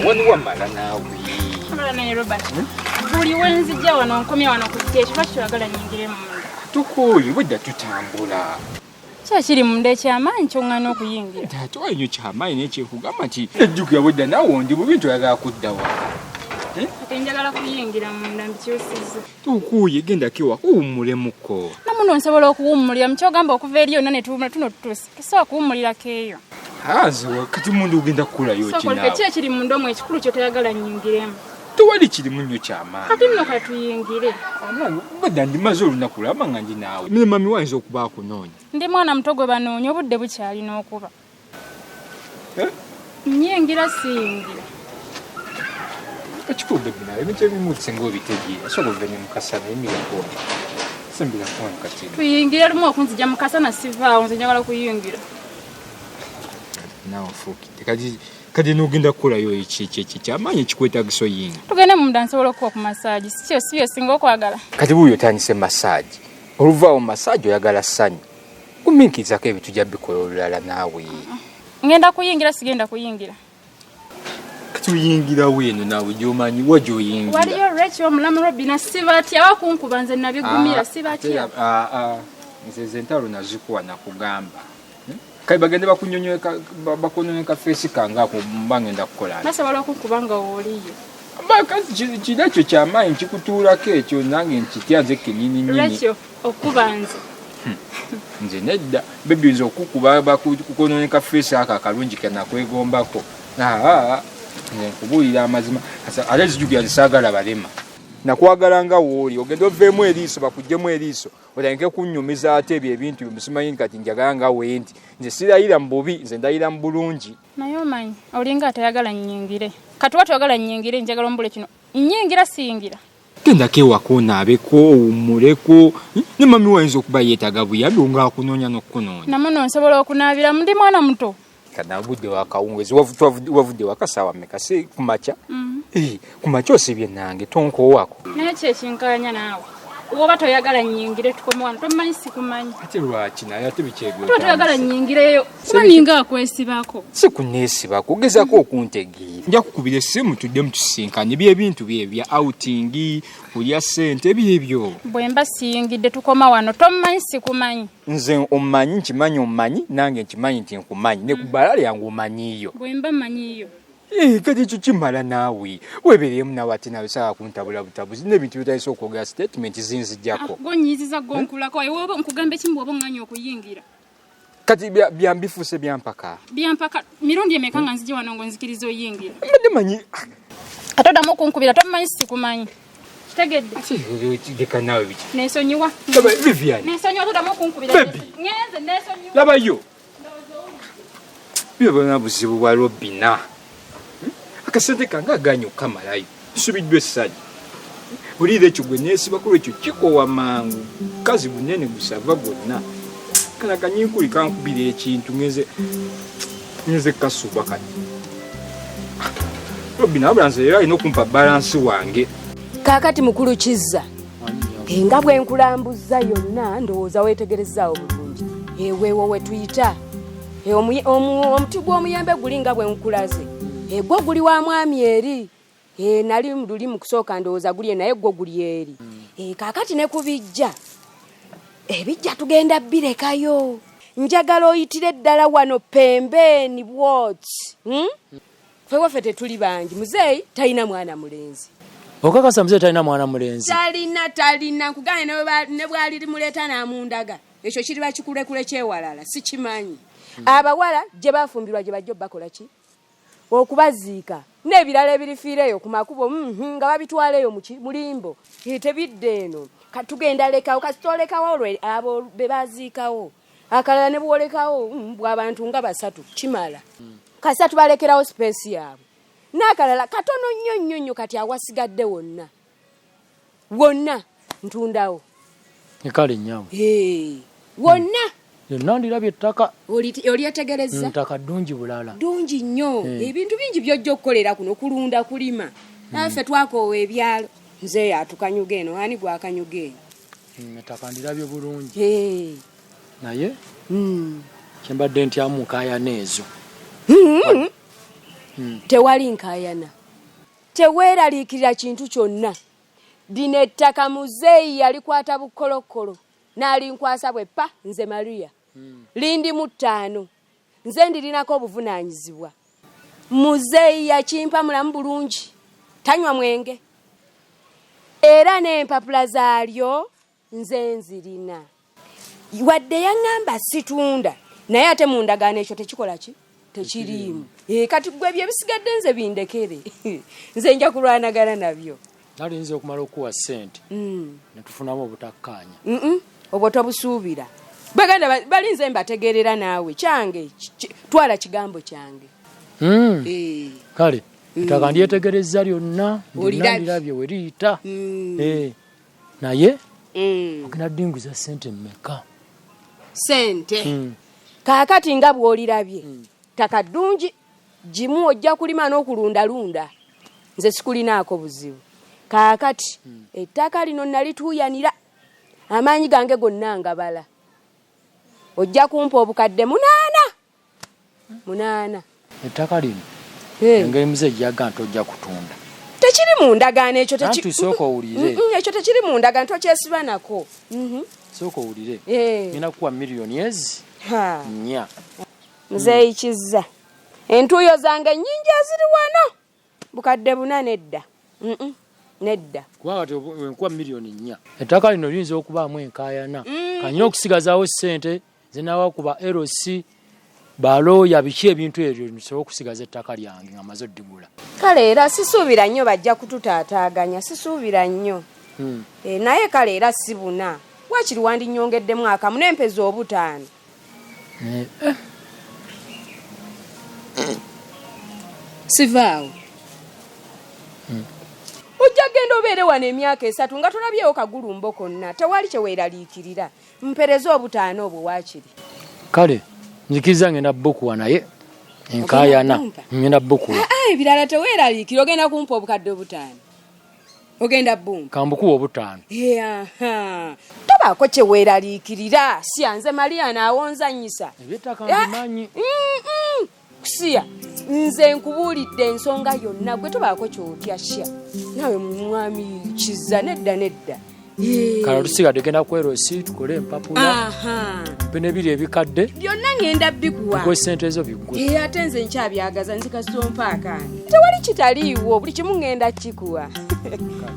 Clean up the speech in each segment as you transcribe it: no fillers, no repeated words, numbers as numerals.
Wani wamala nawe. Amala naye Robert. Buli wenzija wano nkomya wano ku stage bakitwagala nyingire mu. Tukuyi wedda tutambula. Kyakiri munda ekyamaanyi kyongana okuyingira. Tatwayo kyamaanyi nekyekugamba nti ejjukira wedda nawe ndi mu bintu oyagala kuddawa. Ate njagala kuyingira munda mbikyusiza. Tukuyi genda kiwa kuwummulemuko. Namuno nsobola okuwummulira mukyogamba okuva eri yonna ne tuwummula tuno tutuuse. Tosobola kuwummulirako eyo. Hazi kati mundu ugenda kukolayo ki nawe. Soko ekiri munda omwo ekikulu ky'otoyagala nyingiremu. Tewali kirimu nnyo kyamaanyi. Kati nno katuyingire. Wedda ndimaze olunaku laba nga ndi naawe. Mine mami wayinza okuba akunoonya. Ndi mwana muto gwe banoonya obudde bukyalina okuba. Nyingira siyingira. Ekikulu binawe ebintu ebimu singa obitegeera sobola oluvannyuma mukasana emirako. Simbira kuwano kati. Tuyingire lumu okunzija mukasana sivaawo nze njagala kuyingira. Nawe fuukidde kati n'ogenda kukolayo kyamaanyi ekikwetaagisa oyinga. Tugende munda nsobola okuba ku masaagi si byo singa okwagala. Kati buuyo otandise masaagi. Oluvaawo masaagi oyagala ssanyu. Kumiikirizako ebintu tujja bikola olulala naawe. Ngenda kuyingira sigenda kuyingira. Kati oyingira weeno naawe gy'omanyi wa gy'oyingira. Waliyo Rachel omulamu Robbi na sibatya abakunkuba nze nabigumira sibatya. Nze entalo nazikuwa nakugamba. Kali bagende bakunyonyeka face kanga ako mbangenda kukola. Nasobola okukubanga woliyo. Bakazi kinakyo kyamaanyi kikutuulako ekyo nange nkitya nze kennyini nnyini. Rachel okuba nze. Nze nedda bebi nze okukuba bakunyonyeka face aka akalungi kenakwegombako. Nkubuulira amazima ate zijjukira zisaagala balema. Nakwagala nga wooli ogenda oveemu eriiso bakuggyemu eriiso otandike kunnyumiza ate ebyo ebintu bimusimanyi kati njagala nga weenti nze sirayira mu bubi nze ndayira mu bulungi. Naye omanyi olinga atayagala nnyingire kati watwagala nnyingire njagala ombule kino nnyingira siyingira. Gendako ewaka onaabeko owummuleko ne mami wayinza okuba yeetaaga buyambi nga akunoonya n'okunoonya. Namuno nsobola okunaabira ndi mwana muto. Kana budde wakawungezi wavudde wakasaawa mmeka si kumakya. Kumakya osibye nange tonkoowako. Naye kyekinkanya naawe oba toyagala nnyingire tukome wano tomanyi sikumanyi. Ate lwaki naye ate bikyebyo toyagala nnyingireyo kubaninga akwesibako. Si kunneesibako gezaako okuntegeera. Nja kukubira essimu tudde mutusinkanye byebintu byebya outing kulya ssente byebyo. Bwe mba siyingidde tukoma wano tomanyi sikumanyi. Nze omanyi nkimanyi omanyi nange nkimanyi nti nkumanyi ne kubala lyange omanyiyo. Bwe mba manyiyo. Kati ekyo kimala naawe weebeeremu nawe ate nawe sawa kuntabula butabuzi n'ebintu byotayise okwogera statement zinzijjako. Gonyiziza gonkulako woba nkugamba ekimu bw'oba nganya okuyingira. Kati byambifuuse byampaka. Byampaka mirundi emeka nga nzije wano ngo nzikiriza oyingira. Mbadde manyi. Atoddamu okunkubira tomanyi sikumanyi. Kitegedde. Leka naawe biki. Neesonyiwa. Vivian. Neesonyiwa atoddamu okunkubira. Ngenze neesonyiwa. Labayo. Byobona buzibu bwa Robina. Akasente kange aganya okamalayo nsubiddwa essanyu buliira ekyo gwe neesibako ekyo kikowa mangu kazi bunene gusava gwonna kala kanyinkuli kankubira ekintu ngenze kasuba kati Robina abulanze era alina okumpa balansi wange. Kaakati mukulu kizza nga bwe nkulambuza yonna ndowooza weetegerezaawo bulungi eweewo we tuyita omuti gw'omuyembe guli nga bwe nkulaze gwo guli wa mwami eri nali luli mu kusooka ndowooza guli naye gwo guli eri kaakati ne kubijja ebijja tugenda birekayo njagala oyitire ddala wano pembeni bwoti ffe waffe tetuli bangi muzeeyi talina mwana mulenzi. Okakasa muzeeyi talina mwana mulenzi? Talina nkugane ne bwali limuleeta n'amundaga ekyo kiriba kikulekule kyewalala sikimanyi. Abawala gye bafumbirwa gye bajja bakola ki okubaziika n'ebirala ebirifiireyo ku makubo nga babitwaleyo mu limbo tebidde eno katugenda lekawo kasitolekawo olwe abo be baziikawo akalala ne bwolekawo bw'abantu nga basatu kimala kasatu balekerawo space yaabwe n'akalala katono nnyo kati awasigadde wonna ntundawo ekale nnyaamu wonna yonna ndirabye ettaka olyetegereza ntaka ddungi bulala ddungi nnyo ebintu bingi by'ojja okukolera kuno kulunda kulima naffe twakoowa ebyalo nze yatukanyuga eno ani gwakanyuga eno ettaka ndirabye bulungi naye kyembadde ntyamu nkaayana ezo tewali nkayana teweeraliikirira kintu kyonna lino ettaka muzeeyi yalikwata bukolokolo n'alinkwasa bwe pa nze Maria lindi mu 5 nze ndirinako obuvunaanyizibwa muzeeyi yakimpa mulamu bulungi tanywa mwenge era n'empapula zaalyo nze nzirina wadde yaŋŋamba situunda naye ate mu ndagaano ekyo tekikola ki tekiriimu kati gwe ebyo ebisigadde nze bindekere nze nja kulwanagana nabyo nalinza okumala okuwa ssente netufunamu obutakkaanya obwo tobusuubira baganda balinze mbategeerera naawe kyange twala kigambo kyange kale ettaka ndyetegerezza lyonna ndinandirabye we liyita naye ogenda ddinguza ssente mmeka sente kaakati nga bw'olirabye ttaka ddungi gimu ojja kulima n'okulundalunda nze sikulinaako buzibu kaakati ettaka lino nalituuyanira amaanyi gange gonna ngabala ojja kumpa obukadde 8 ettaka lino engeri muze jaga nti ojja kutunda tekiri mu ndagaano ekyo sooka owulire ekyo tekiri mu ndagaano tokyesiba nako sooka owulire ngenda kuwa miliyoni ezi 4 nzeeyikizza entuuyo zange nnyingi eziri wano bukadde 4 nedda nedda kuba kati wenkuwa miliyoni 4 ettaka lino liyinza okubaamu enkaayana kanyina okusigazaawo ssente zinawa kuba LC balooya biki ebintu ebyo nsobola okusigaza ettaka lyange nga maze oddigula kale era sisuubira nnyo bajja kututaataaganya sisuubira nnyo naye kale era si 4 wakiri wandinnyongeddemu akamu n'empeza 5 sivaawo ojja genda obeere wano emyaka 3 nga tolabyewo kagulumbo konna tewali kyeweeraliikirira mpereza 5 obwo wakiri kale nzikiriza ngenda bbukuwa naye enkaayana ngenda bbukuwa ebirala teweeraliikira ogenda kumpa obukadde 5 ogenda bumpa kambukuwa 5 tobaako kyeweeraliikirira siya nze Maria naawonzanyisa eby'ettaka mbimanyi kusiya nze nkubuulidde ensonga yonna gwe tobaako kyotya sya nawe mwami kiza nedda kale tusigadde genda ku LC tukole empapula bino biri ebikadde byonna ngenda bikuwa gwe ssente ezo biggwe ate nze nkyabyagaza nzikasompa akaani tewali kitaliiwo buli kimu ngenda kikuwa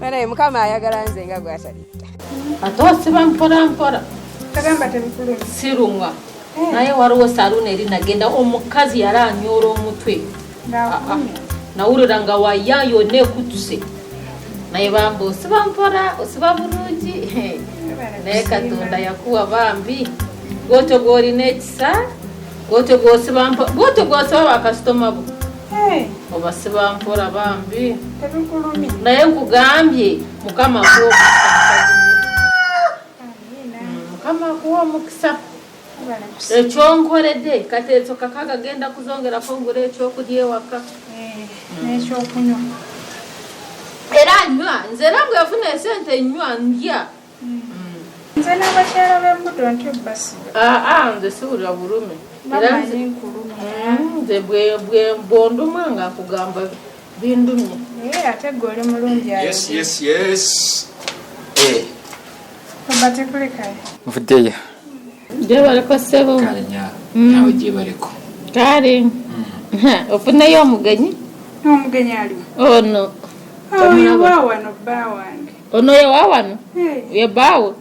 naye mukama ayagala nze nga gwatalitta atosiba mpola kagamba tebikulu sirumwa naye waliwo saluni eri nagenda omukazi yali anyoola omutwe nawulira nga wayayo nekutuse naye bamba osiba mpola osiba bulungi naye katonda yakuwa bambi gwotyo gwolina ekisa gwotyo gwosiba mpola gwotyo gwosiba bakasitoma bo obasiba mpola bambi naye nkugambye mukama kuwa omukisa ekyonkoledde kati ekyo kakaga genda kuzongerako ngula ekyokulya ewaka n'ekyokunywa era nywa nze era bwe yafuna esente nywa ndya nze n'abakyala b'embuto nti basiba nze siwulira bulume bamanyi nkuluma nze bwondumwa nga akugamba bindumye naye ate gwe oli mulungi yes obatekulekayo mvuddeyo gyebaleko ssebo kalenya nawe gyebaleko kale ofuneyo omugenyi n'omugenyi aliwo ono wawano bba wange ono ye wawano ye bbaawo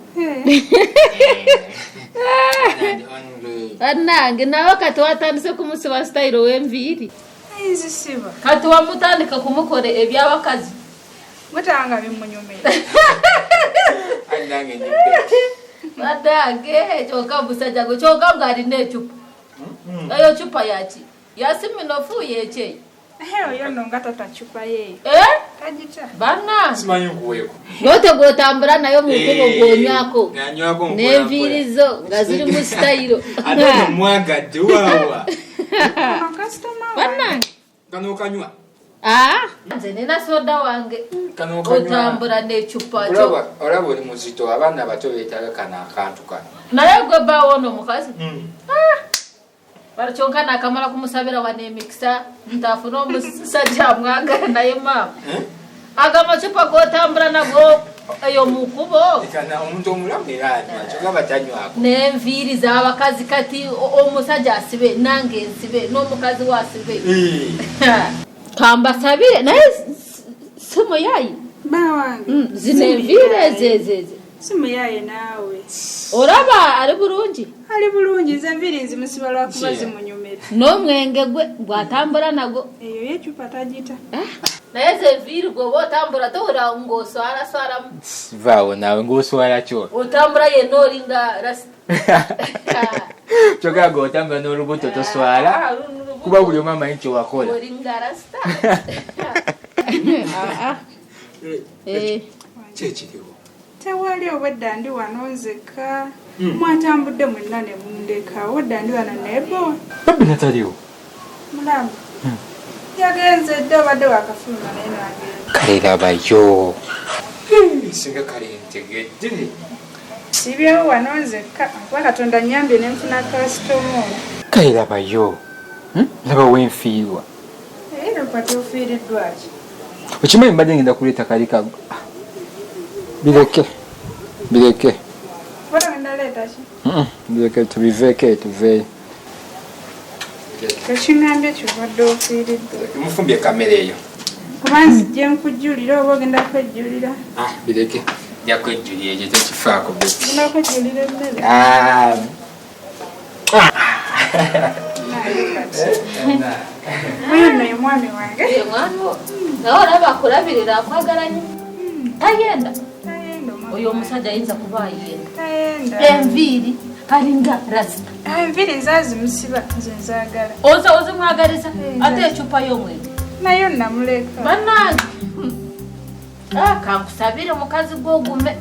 annange nawe kati watandise kumusiba sitayiro w'enviiri ayinzisiba kati wamutandika kumukole ebyabakazi mutanga bimunyumira annange Madage, choka busajja go choka ng'alina ecupa. Eyo cupa yaki? Yasiminofu yeche. Oyo nno nga tatacupa ye. Tagita. Bana. simanyi nkuweeko Yote gwotambula nayo mu nkubo gwonywako. nanywako N'enviirizo nga ziri mu sitayiro. ate nomwagadde waawa Bana. kano okanywa Nze nina soda wange. kano okanywa Otambula n'ecupa olaba oli muzito abaana abato beetaaga kano akantu kano naye gwe bbaawo ono mukazi. baracyonka nakamara kumusabira wa nemikisa ndafuna omusajja mwagala naye mama agamacupa gotambula nago ayo mukubo kana omuntu omulambira acho gabatanywako n'enviiri z'abakazi kati omusajja asibe nange nsibe n'omukazi wasibe kambasabire naye simu yayi bawange zine enviiri ezezeze simu yaye naawe oraba ali bulungi zenviiri nzimusiba lwakuba zimunyumira n'omwenge gwe gwatambula nago eyo yecupa tagita naye zenviiri gwe otambula towura ng'oswaraswaramu vaawo nawe ng'oswala kyo otambula yenna olinga rasita kyogera gwe otambula n'olubuto toswala kuba buli omu amanyi kye wakola olinga rasita kyekiriwo tewali obwedda ndi wano nzekka mwatambudde mwenna ne mundeka obwedda ndi wano nebo babi nataliwo mulamu yagenze dde obadde wakafuluma naye nagenda kalerabayo singa kale ntegedde sibyewo wano nzekka kuba katonda nyambye nenfuna kasitoma kalerabayo laba wenfiirwa era kwate ofiiriddwaki okimanyi mbadde ngenda kuleeta kali kago bireke bireke tubiveeko tuveeyo ekingambye kibadde ofiiriddwa mufumbye kamera eyo kuba nzijje nkujjulira oba ogenda kwejjulira bireke nja kwejjulira ekyo tekifaako ogenda kwejjulira emmere oyo nno ye mwami wange nawe olaba akulabirira akwagala nnyo tayenda oyo omusajja ayinza kuba ayenda enviiri alinga rasita enviiri nzazimusiba nze nzaagala oza ozimwagaliza ate ecupa y'omwenge nayo namuleka bannange kankusabire mukazi gwogume